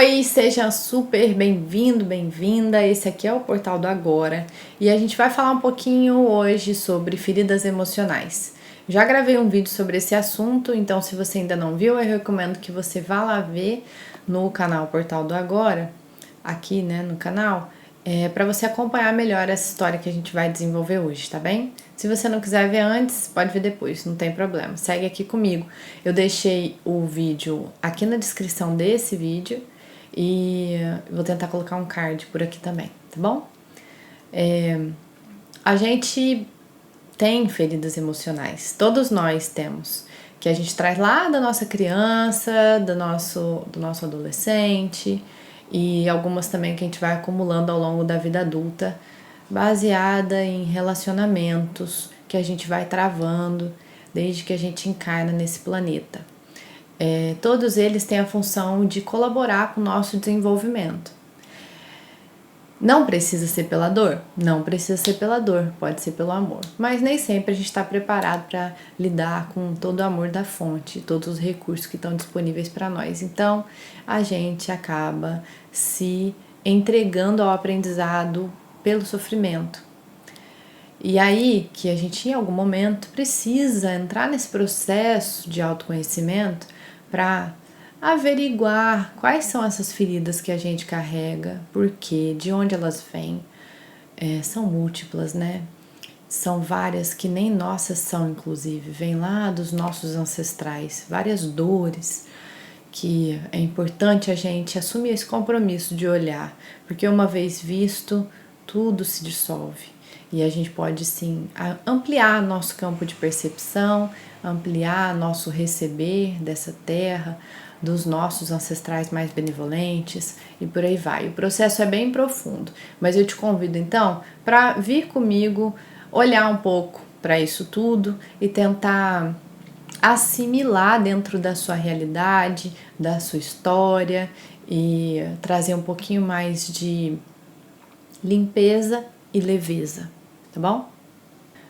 Oi, seja super bem-vindo, bem-vinda. Esse aqui é o Portal do Agora e a gente vai falar um pouquinho hoje sobre feridas emocionais. Já gravei um vídeo sobre esse assunto, então se você ainda não viu, eu recomendo que você vá lá ver no canal Portal do Agora, aqui, né, no canal, para você acompanhar melhor essa história que a gente vai desenvolver hoje, tá bem? Se você não quiser ver antes, pode ver depois, não tem problema. Segue aqui comigo. Eu deixei o vídeo aqui na descrição desse vídeo e vou tentar colocar um card por aqui também, tá bom? A gente tem feridas emocionais, todos nós temos, que a gente traz lá da nossa criança, do nosso adolescente, e algumas também que a gente vai acumulando ao longo da vida adulta, baseada em relacionamentos que a gente vai travando desde que a gente encarna nesse planeta. Todos eles têm a função de colaborar com o nosso desenvolvimento. Não precisa ser pela dor? Não precisa ser pela dor, pode ser pelo amor. Mas nem sempre a gente está preparado para lidar com todo o amor da fonte, todos os recursos que estão disponíveis para nós. Então, a gente acaba se entregando ao aprendizado pelo sofrimento. E aí que a gente, em algum momento, precisa entrar nesse processo de autoconhecimento para averiguar quais são essas feridas que a gente carrega, por quê, de onde elas vêm. São múltiplas, né? São várias que nem nossas são, inclusive. Vêm lá dos nossos ancestrais, várias dores que é importante a gente assumir esse compromisso de olhar, porque uma vez visto, tudo se dissolve. E a gente pode, sim, ampliar nosso campo de percepção, ampliar nosso receber dessa terra, dos nossos ancestrais mais benevolentes e por aí vai. O processo é bem profundo, mas eu te convido então para vir comigo, olhar um pouco para isso tudo e tentar assimilar dentro da sua realidade, da sua história e trazer um pouquinho mais de limpeza e leveza, tá bom?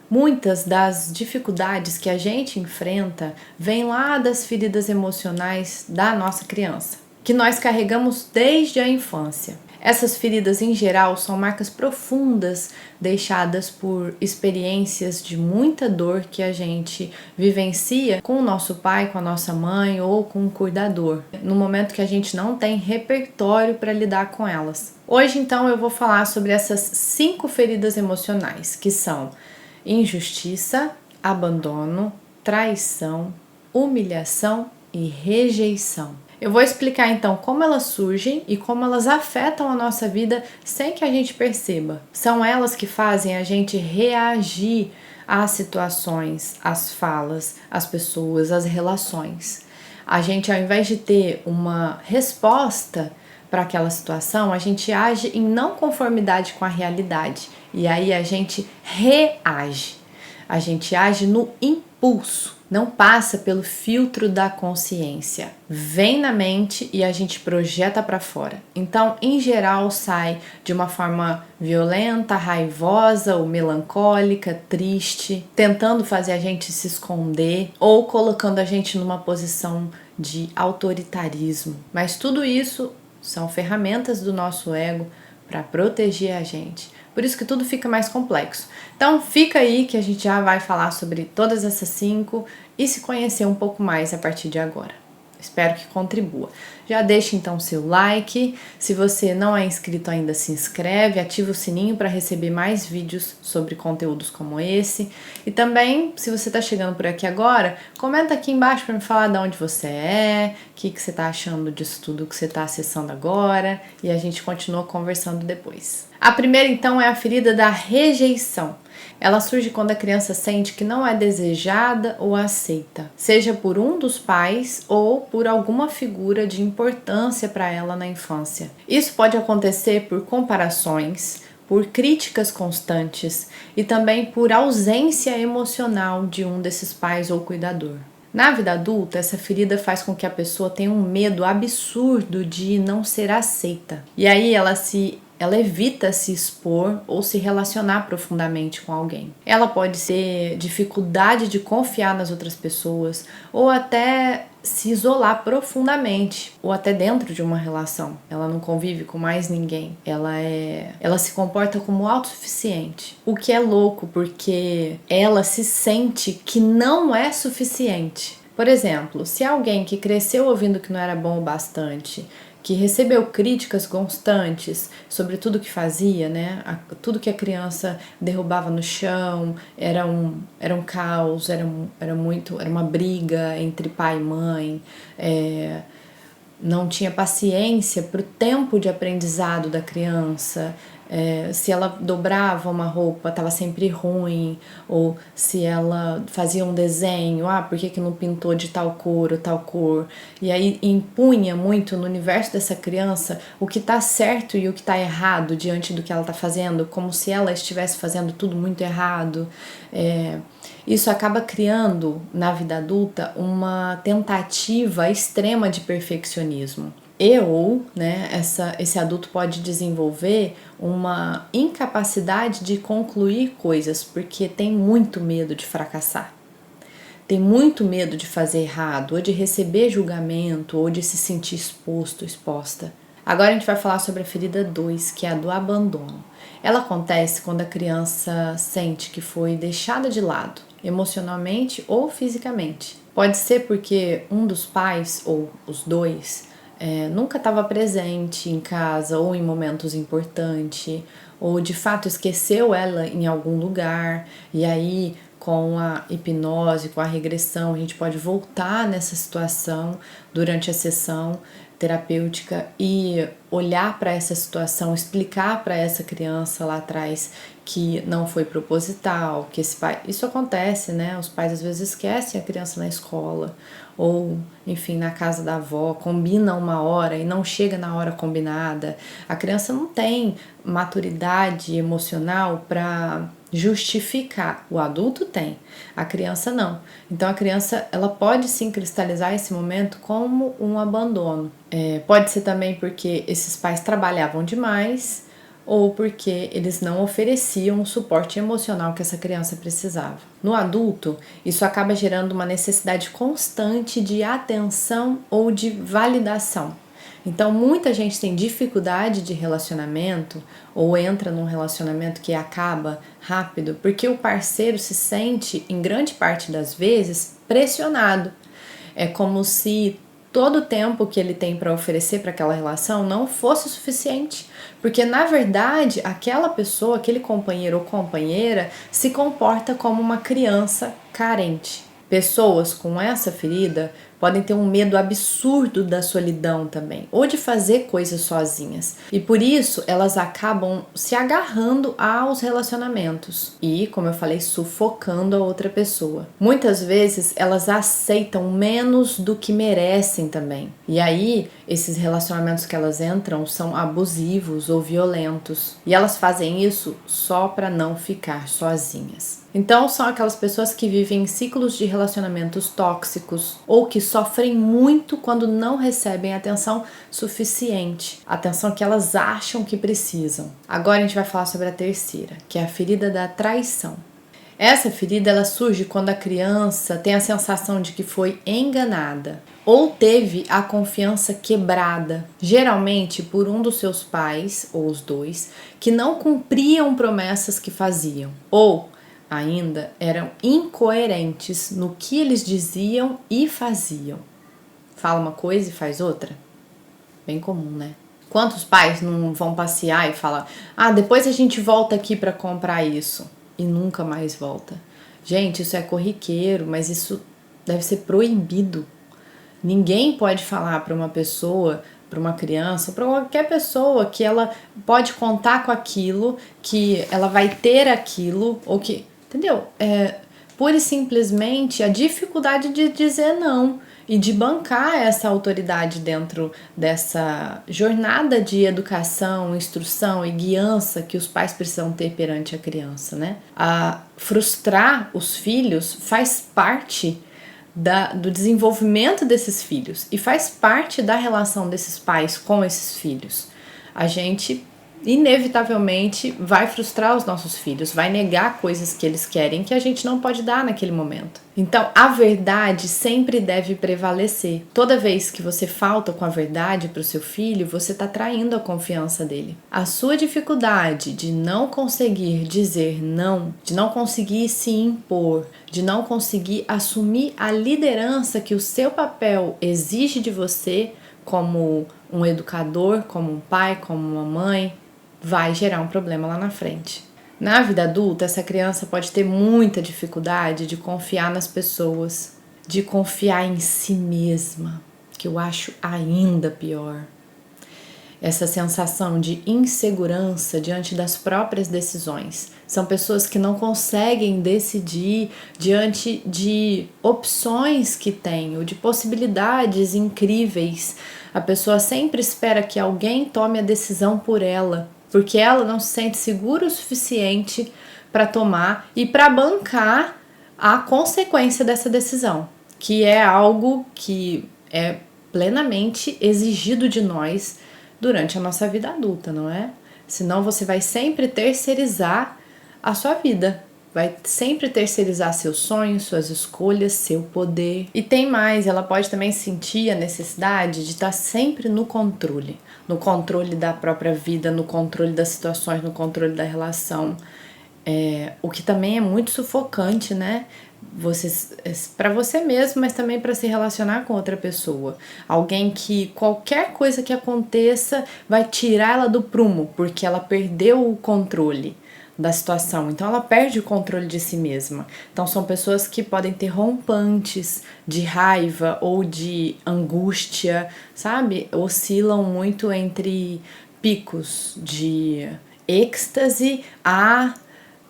Muitas das dificuldades que a gente enfrenta vêm lá das feridas emocionais da nossa criança, que nós carregamos desde a infância. Essas feridas, em geral, são marcas profundas deixadas por experiências de muita dor que a gente vivencia com o nosso pai, com a nossa mãe ou com o cuidador, no momento que a gente não tem repertório para lidar com elas. Hoje, então, eu vou falar sobre essas 5 feridas emocionais, que são injustiça, abandono, traição, humilhação e rejeição. Eu vou explicar então como elas surgem e como elas afetam a nossa vida sem que a gente perceba. São elas que fazem a gente reagir às situações, às falas, às pessoas, às relações. A gente, ao invés de ter uma resposta para aquela situação, a gente age em não conformidade com a realidade. E aí a gente reage. A gente age no impulso, não passa pelo filtro da consciência. Vem na mente e a gente projeta para fora. Então, em geral, sai de uma forma violenta, raivosa ou melancólica, triste, tentando fazer a gente se esconder ou colocando a gente numa posição de autoritarismo. Mas tudo isso são ferramentas do nosso ego para proteger a gente. Por isso que tudo fica mais complexo. Então fica aí que a gente já vai falar sobre todas essas 5 e se conhecer um pouco mais a partir de agora. Espero que contribua. Já deixa então seu like. Se você não é inscrito ainda, se inscreve, ativa o sininho para receber mais vídeos sobre conteúdos como esse. E também, se você está chegando por aqui agora, comenta aqui embaixo para me falar de onde você é, o que você está achando disso tudo que você está acessando agora, e a gente continua conversando depois. A primeira então é a ferida da rejeição. Ela surge quando a criança sente que não é desejada ou aceita, seja por um dos pais ou por alguma figura de importância para ela na infância. Isso pode acontecer por comparações, por críticas constantes e também por ausência emocional de um desses pais ou cuidador. Na vida adulta, essa ferida faz com que a pessoa tenha um medo absurdo de não ser aceita. E aí ela se ela evita se expor ou se relacionar profundamente com alguém. Ela pode ser dificuldade de confiar nas outras pessoas ou até se isolar profundamente, ou até dentro de uma relação. Ela não convive com mais ninguém. Ela se comporta como autossuficiente. O que é louco, porque ela se sente que não é suficiente. Por exemplo, se alguém que cresceu ouvindo que não era bom o bastante, que recebeu críticas constantes sobre tudo que fazia, né? Tudo que a criança derrubava no chão, era um caos, era uma briga entre pai e mãe, não tinha paciência para o tempo de aprendizado da criança. Se ela dobrava uma roupa, estava sempre ruim, ou se ela fazia um desenho, por que não pintou de tal cor ou tal cor? E aí impunha muito no universo dessa criança o que está certo e o que está errado diante do que ela está fazendo, como se ela estivesse fazendo tudo muito errado. Isso acaba criando, na vida adulta, uma tentativa extrema de perfeccionismo. Esse adulto pode desenvolver uma incapacidade de concluir coisas, porque tem muito medo de fracassar. Tem muito medo de fazer errado, ou de receber julgamento, ou de se sentir exposto, exposta. Agora a gente vai falar sobre a ferida 2, que é a do abandono. Ela acontece quando a criança sente que foi deixada de lado, emocionalmente ou fisicamente. Pode ser porque um dos pais, ou os dois, nunca estava presente em casa ou em momentos importantes, ou de fato esqueceu ela em algum lugar, e aí com a hipnose, com a regressão, a gente pode voltar nessa situação durante a sessão terapêutica e olhar para essa situação, explicar para essa criança lá atrás que não foi proposital, que esse pai... Isso acontece, né? Os pais às vezes esquecem a criança na escola ou, enfim, na casa da avó, combinam uma hora e não chega na hora combinada. A criança não tem maturidade emocional para justificar. O adulto tem, a criança não. Então a criança, ela pode sim cristalizar esse momento como um abandono. Pode ser também porque esses pais trabalhavam demais ou porque eles não ofereciam o suporte emocional que essa criança precisava. No adulto, isso acaba gerando uma necessidade constante de atenção ou de validação. Então, muita gente tem dificuldade de relacionamento ou entra num relacionamento que acaba rápido porque o parceiro se sente, em grande parte das vezes, pressionado. É como se todo o tempo que ele tem para oferecer para aquela relação não fosse suficiente, porque na verdade aquela pessoa, aquele companheiro ou companheira se comporta como uma criança carente. Pessoas com essa ferida podem ter um medo absurdo da solidão também, ou de fazer coisas sozinhas. E por isso elas acabam se agarrando aos relacionamentos e, como eu falei, sufocando a outra pessoa. Muitas vezes elas aceitam menos do que merecem também. E aí esses relacionamentos que elas entram são abusivos ou violentos. E elas fazem isso só para não ficar sozinhas. Então são aquelas pessoas que vivem em ciclos de relacionamentos tóxicos ou que sofrem muito quando não recebem atenção suficiente, atenção que elas acham que precisam. Agora a gente vai falar sobre a terceira, que é a ferida da traição. Essa ferida ela surge quando a criança tem a sensação de que foi enganada ou teve a confiança quebrada, geralmente por um dos seus pais, ou os dois, que não cumpriam promessas que faziam, ou ainda eram incoerentes no que eles diziam e faziam. Fala uma coisa e faz outra? Bem comum, né? Quantos pais não vão passear e falam: depois a gente volta aqui para comprar isso, e nunca mais volta? Gente, isso é corriqueiro, mas isso deve ser proibido. Ninguém pode falar para uma pessoa, para uma criança, para qualquer pessoa que ela pode contar com aquilo, que ela vai ter aquilo, ou que... Entendeu? Pura e simplesmente a dificuldade de dizer não e de bancar essa autoridade dentro dessa jornada de educação, instrução e guiança que os pais precisam ter perante a criança, né? A frustrar os filhos faz parte do desenvolvimento desses filhos e faz parte da relação desses pais com esses filhos. A gente inevitavelmente vai frustrar os nossos filhos, vai negar coisas que eles querem que a gente não pode dar naquele momento. Então, a verdade sempre deve prevalecer. Toda vez que você falta com a verdade para o seu filho, você está traindo a confiança dele. A sua dificuldade de não conseguir dizer não, de não conseguir se impor, de não conseguir assumir a liderança que o seu papel exige de você como um educador, como um pai, como uma mãe, vai gerar um problema lá na frente. Na vida adulta, essa criança pode ter muita dificuldade de confiar nas pessoas, de confiar em si mesma, que eu acho ainda pior. Essa sensação de insegurança diante das próprias decisões. São pessoas que não conseguem decidir diante de opções que têm, ou de possibilidades incríveis. A pessoa sempre espera que alguém tome a decisão por ela, porque ela não se sente segura o suficiente para tomar e para bancar a consequência dessa decisão, que é algo que é plenamente exigido de nós durante a nossa vida adulta, não é? Senão você vai sempre terceirizar a sua vida, vai sempre terceirizar seus sonhos, suas escolhas, seu poder. E tem mais, ela pode também sentir a necessidade de estar sempre no controle da própria vida, no controle das situações, no controle da relação. O que também é muito sufocante, né? Para você mesmo, mas também para se relacionar com outra pessoa. Alguém que qualquer coisa que aconteça vai tirar ela do prumo, porque ela perdeu o controle da situação. Então ela perde o controle de si mesma. Então são pessoas que podem ter rompantes de raiva ou de angústia, sabe? Oscilam muito entre picos de êxtase a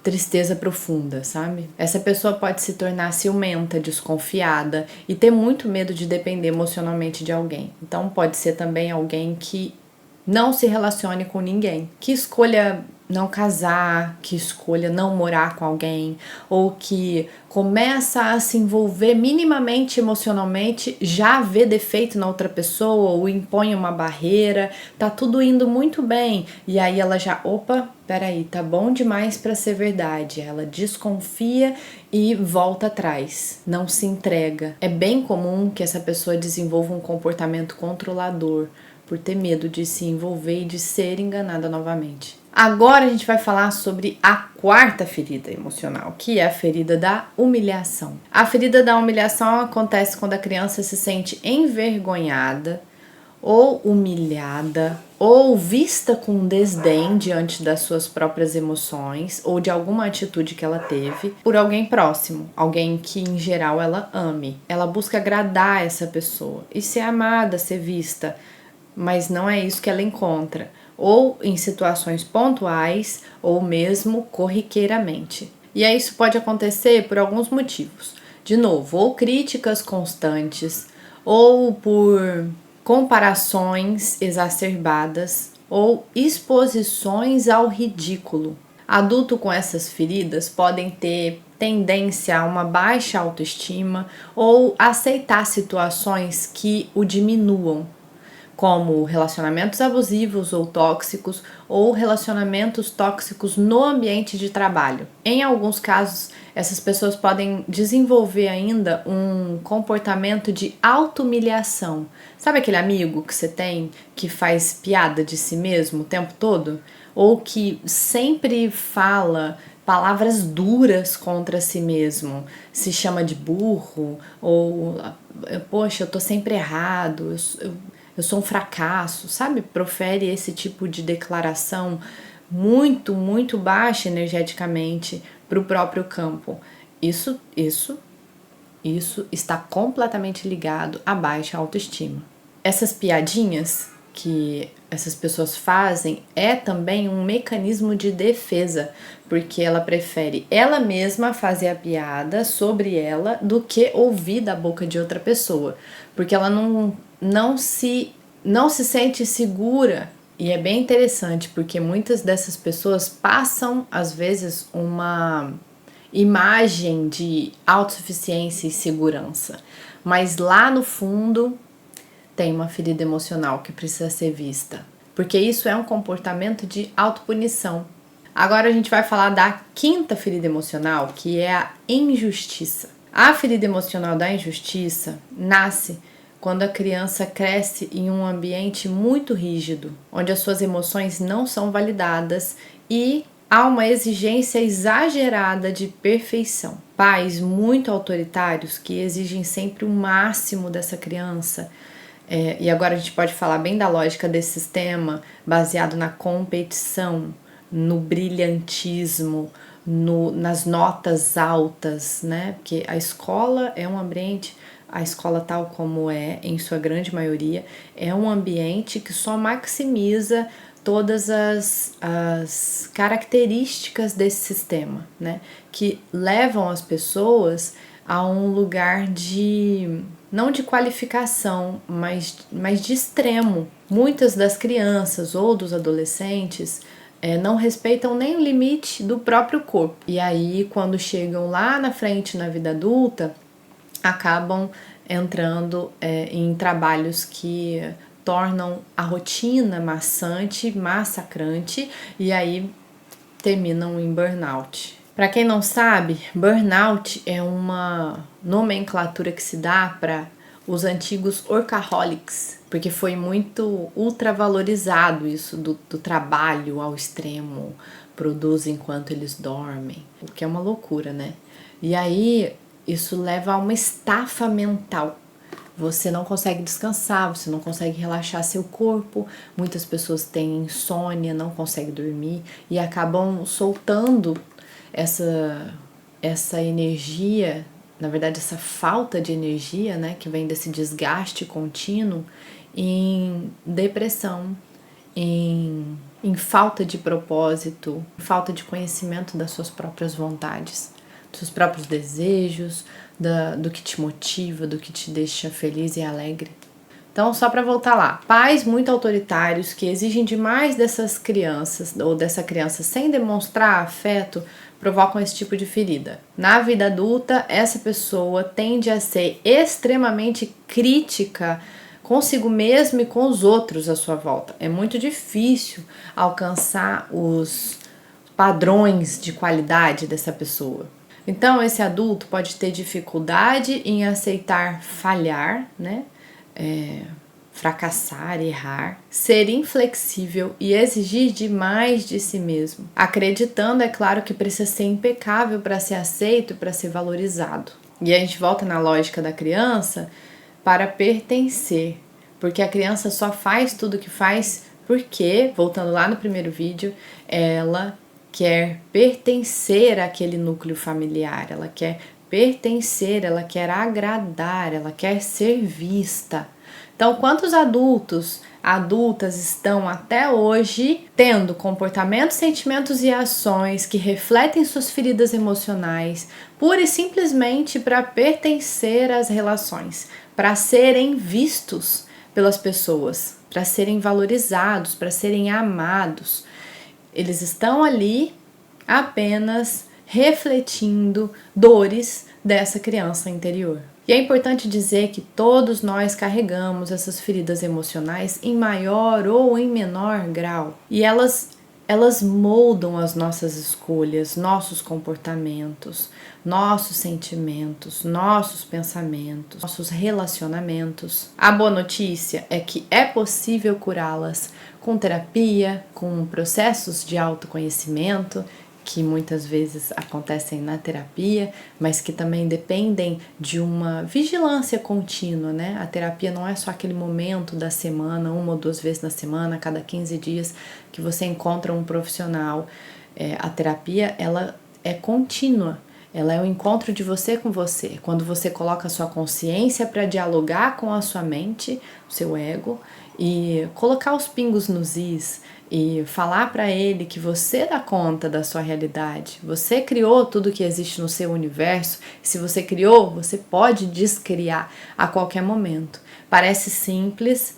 tristeza profunda, sabe? Essa pessoa pode se tornar ciumenta, desconfiada e ter muito medo de depender emocionalmente de alguém. Então pode ser também alguém que não se relacione com ninguém, que escolha não casar, que escolha não morar com alguém, ou que começa a se envolver minimamente emocionalmente, já vê defeito na outra pessoa, ou impõe uma barreira, tá tudo indo muito bem, e aí ela já, peraí, tá bom demais pra ser verdade, ela desconfia e volta atrás, não se entrega. É bem comum que essa pessoa desenvolva um comportamento controlador, por ter medo de se envolver e de ser enganada novamente. Agora a gente vai falar sobre a quarta ferida emocional, que é a ferida da humilhação. A ferida da humilhação acontece quando a criança se sente envergonhada, ou humilhada, ou vista com desdém diante das suas próprias emoções, ou de alguma atitude que ela teve, por alguém próximo, alguém que em geral ela ame. Ela busca agradar essa pessoa e ser amada, ser vista, mas não é isso que ela encontra, ou em situações pontuais, ou mesmo corriqueiramente. E aí isso pode acontecer por alguns motivos. De novo, ou críticas constantes, ou por comparações exacerbadas, ou exposições ao ridículo. Adulto com essas feridas podem ter tendência a uma baixa autoestima ou aceitar situações que o diminuam, como relacionamentos abusivos ou tóxicos, ou relacionamentos tóxicos no ambiente de trabalho. Em alguns casos, essas pessoas podem desenvolver ainda um comportamento de auto-humilhação. Sabe aquele amigo que você tem que faz piada de si mesmo o tempo todo? Ou que sempre fala palavras duras contra si mesmo, se chama de burro, ou poxa, eu tô sempre errado, eu sou um fracasso, sabe? Profere esse tipo de declaração muito, muito baixa energeticamente para o próprio campo. Isso está completamente ligado à baixa autoestima. Essas piadinhas que essas pessoas fazem é também um mecanismo de defesa, porque ela prefere ela mesma fazer a piada sobre ela do que ouvir da boca de outra pessoa, porque ela não se sente segura. E é bem interessante, porque muitas dessas pessoas passam, às vezes, uma imagem de autossuficiência e segurança, mas lá no fundo tem uma ferida emocional que precisa ser vista. porque isso é um comportamento de autopunição. Agora a gente vai falar da quinta ferida emocional, que é a injustiça. A ferida emocional da injustiça nasce quando a criança cresce em um ambiente muito rígido, onde as suas emoções não são validadas e há uma exigência exagerada de perfeição. Pais muito autoritários que exigem sempre o máximo dessa criança. E agora a gente pode falar bem da lógica desse sistema baseado na competição, no brilhantismo, nas notas altas, né? Porque a escola é um ambiente, a escola tal como é, em sua grande maioria, é um ambiente que só maximiza todas as características desse sistema, né? Que levam as pessoas a um lugar de, não de qualificação, mas de extremo. Muitas das crianças ou dos adolescentes não respeitam nem o limite do próprio corpo. E aí, quando chegam lá na frente na vida adulta, acabam entrando em trabalhos que tornam a rotina maçante, massacrante, e aí terminam em burnout. Para quem não sabe, burnout é uma nomenclatura que se dá para os antigos workaholics, porque foi muito ultravalorizado isso do trabalho ao extremo, produz enquanto eles dormem, o que é uma loucura, né? E aí isso leva a uma estafa mental. Você não consegue descansar, você não consegue relaxar seu corpo, muitas pessoas têm insônia, não conseguem dormir e acabam soltando essa energia, na verdade essa falta de energia, né, que vem desse desgaste contínuo, em depressão, em falta de propósito, falta de conhecimento das suas próprias vontades, dos seus próprios desejos, do que te motiva, do que te deixa feliz e alegre. Então, só para voltar lá, pais muito autoritários que exigem demais dessas crianças ou dessa criança sem demonstrar afeto provocam esse tipo de ferida. Na vida adulta, essa pessoa tende a ser extremamente crítica consigo mesmo e com os outros à sua volta. É muito difícil alcançar os padrões de qualidade dessa pessoa. Então, esse adulto pode ter dificuldade em aceitar falhar, né? Fracassar, errar, ser inflexível e exigir demais de si mesmo, acreditando, é claro, que precisa ser impecável para ser aceito e para ser valorizado. E a gente volta na lógica da criança para pertencer, porque a criança só faz tudo o que faz porque, voltando lá no primeiro vídeo, ela quer pertencer àquele núcleo familiar, ela quer pertencer, ela quer agradar, ela quer ser vista. Então, quantos adultas estão até hoje tendo comportamentos, sentimentos e ações que refletem suas feridas emocionais, pura e simplesmente para pertencer às relações, para serem vistos pelas pessoas, para serem valorizados, para serem amados? Eles estão ali apenas refletindo dores dessa criança interior. E é importante dizer que todos nós carregamos essas feridas emocionais em maior ou em menor grau. E elas moldam as nossas escolhas, nossos comportamentos, nossos sentimentos, nossos pensamentos, nossos relacionamentos. A boa notícia é que é possível curá-las com terapia, com processos de autoconhecimento, que muitas vezes acontecem na terapia, mas que também dependem de uma vigilância contínua, né? A terapia não é só aquele momento da semana, 1 ou 2 vezes na semana, a cada 15 dias, que você encontra um profissional. A terapia, ela é contínua, ela é o encontro de você com você. Quando você coloca a sua consciência para dialogar com a sua mente, o seu ego, e colocar os pingos nos is, e falar para ele que você dá conta da sua realidade. Você criou tudo que existe no seu universo. E se você criou, você pode descriar a qualquer momento. Parece simples.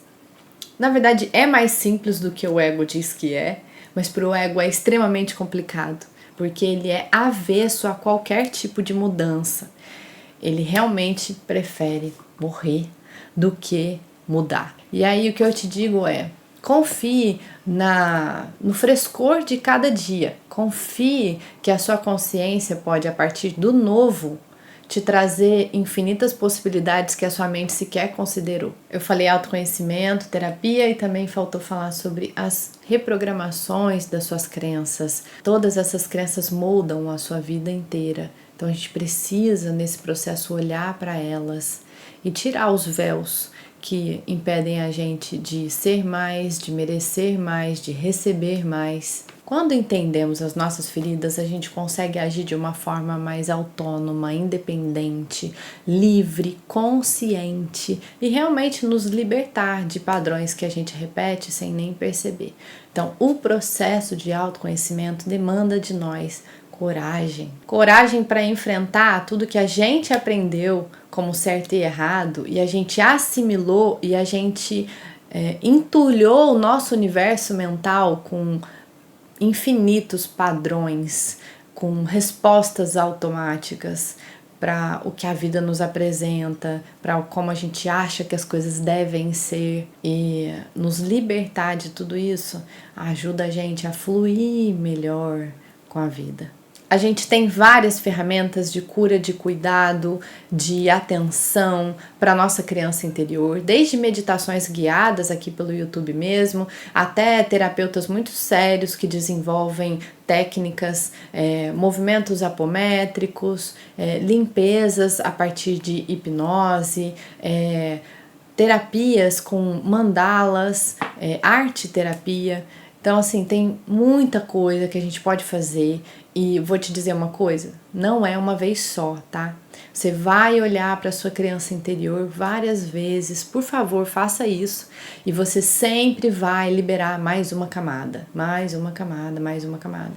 Na verdade, é mais simples do que o ego diz que é, mas para o ego é extremamente complicado, porque ele é avesso a qualquer tipo de mudança. Ele realmente prefere morrer do que mudar. E aí o que eu te digo é: Confie no frescor de cada dia. Confie que a sua consciência pode, a partir do novo, te trazer infinitas possibilidades que a sua mente sequer considerou. Eu falei autoconhecimento, terapia e também faltou falar sobre as reprogramações das suas crenças. Todas essas crenças moldam a sua vida inteira. Então a gente precisa, nesse processo, olhar para elas e tirar os véus que impedem a gente de ser mais, de merecer mais, de receber mais. Quando entendemos as nossas feridas, a gente consegue agir de uma forma mais autônoma, independente, livre, consciente e realmente nos libertar de padrões que a gente repete sem nem perceber. Então, o processo de autoconhecimento demanda de nós coragem. Coragem para enfrentar tudo que a gente aprendeu como certo e errado e a gente assimilou e a gente entulhou o nosso universo mental com infinitos padrões, com respostas automáticas para o que a vida nos apresenta, para como a gente acha que as coisas devem ser, e nos libertar de tudo isso ajuda a gente a fluir melhor com a vida. A gente tem várias ferramentas de cura, de cuidado, de atenção para a nossa criança interior, desde meditações guiadas aqui pelo YouTube mesmo, até terapeutas muito sérios que desenvolvem técnicas, movimentos apométricos, limpezas a partir de hipnose, terapias com mandalas, arte terapia. Então, assim, tem muita coisa que a gente pode fazer e vou te dizer uma coisa, não é uma vez só, tá? Você vai olhar para sua criança interior várias vezes, por favor, faça isso e você sempre vai liberar mais uma camada, mais uma camada, mais uma camada.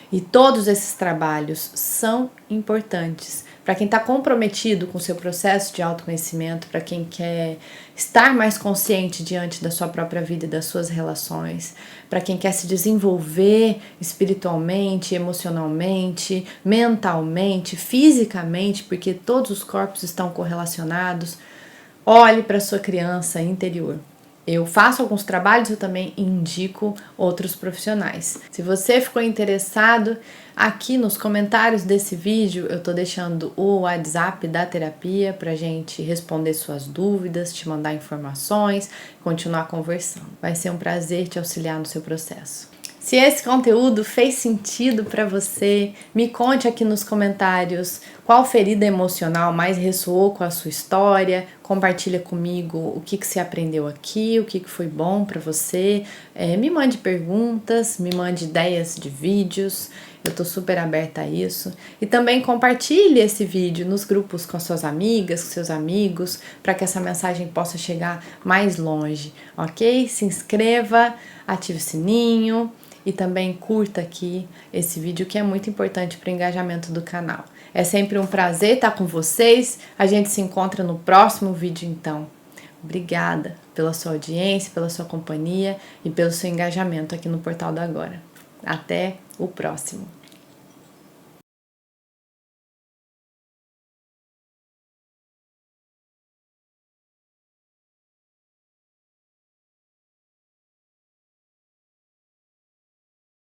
E todos esses trabalhos são importantes para quem está comprometido com o seu processo de autoconhecimento, para quem quer estar mais consciente diante da sua própria vida e das suas relações, para quem quer se desenvolver espiritualmente, emocionalmente, mentalmente, fisicamente, porque todos os corpos estão correlacionados. Olhe para a sua criança interior. Eu faço alguns trabalhos, eu também indico outros profissionais. Se você ficou interessado, aqui nos comentários desse vídeo eu tô deixando o WhatsApp da terapia pra gente responder suas dúvidas, te mandar informações, continuar conversando. Vai ser um prazer te auxiliar no seu processo. Se esse conteúdo fez sentido para você, me conte aqui nos comentários qual ferida emocional mais ressoou com a sua história, compartilha comigo o que você aprendeu aqui, o que foi bom para você, me mande perguntas, me mande ideias de vídeos, eu tô super aberta a isso. E também compartilhe esse vídeo nos grupos com as suas amigas, com seus amigos, para que essa mensagem possa chegar mais longe, ok? Se inscreva, ative o sininho e também curta aqui esse vídeo que é muito importante para o engajamento do canal. É sempre um prazer estar com vocês, a gente se encontra no próximo vídeo então. Obrigada pela sua audiência, pela sua companhia e pelo seu engajamento aqui no Portal do Agora. Até o próximo!